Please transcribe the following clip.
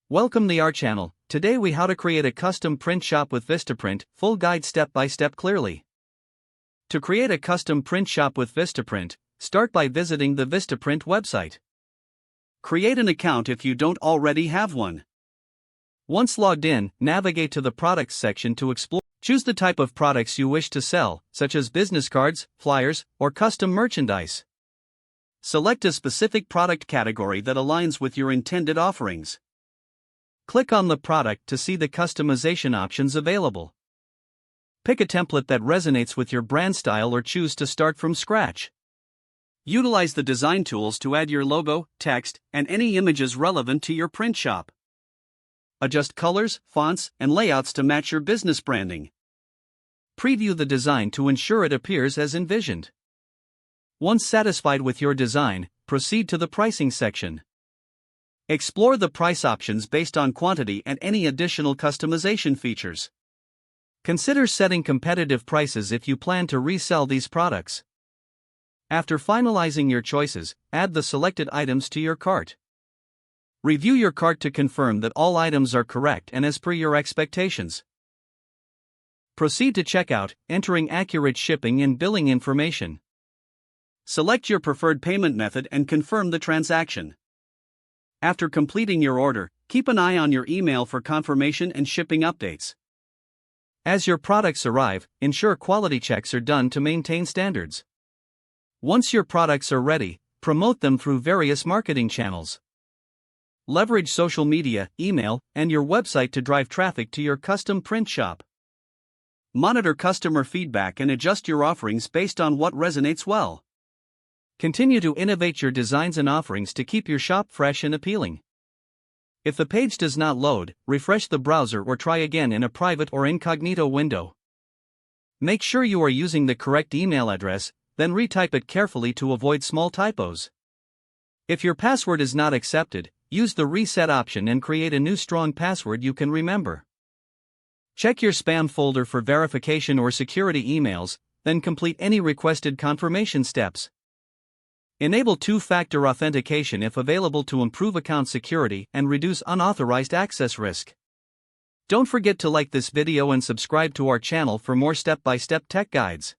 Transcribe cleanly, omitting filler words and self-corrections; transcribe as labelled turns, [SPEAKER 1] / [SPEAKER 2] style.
[SPEAKER 1] Welcome to our channel. Today we how to create a custom print shop with Vistaprint, full guide step by step clearly. To create a custom print shop with Vistaprint, start by visiting the Vistaprint website. Create an account if you don't already have one. Once logged in, navigate to the products section to explore. Choose the type of products you wish to sell, such as business cards, flyers, or custom merchandise. Select a specific product category that aligns with your intended offerings. Click on the product to see the customization options available. Pick a template that resonates with your brand style or choose to start from scratch. Utilize the design tools to add your logo, text, and any images relevant to your print shop. Adjust colors, fonts, and layouts to match your business branding. Preview the design to ensure it appears as envisioned. Once satisfied with your design, proceed to the pricing section. Explore the price options based on quantity and any additional customization features. Consider setting competitive prices if you plan to resell these products. After finalizing your choices, add the selected items to your cart. Review your cart to confirm that all items are correct and as per your expectations. Proceed to checkout, entering accurate shipping and billing information. Select your preferred payment method and confirm the transaction. After completing your order, keep an eye on your email for confirmation and shipping updates. As your products arrive, ensure quality checks are done to maintain standards. Once your products are ready, promote them through various marketing channels. Leverage social media, email, and your website to drive traffic to your custom print shop. Monitor customer feedback and adjust your offerings based on what resonates well. Continue to innovate your designs and offerings to keep your shop fresh and appealing. If the page does not load, refresh the browser or try again in a private or incognito window. Make sure you are using the correct email address, then retype it carefully to avoid small typos. If your password is not accepted, use the reset option and create a new strong password you can remember. Check your spam folder for verification or security emails, then complete any requested confirmation steps. Enable two-factor authentication if available to improve account security and reduce unauthorized access risk. Don't forget to like this video and subscribe to our channel for more step-by-step tech guides.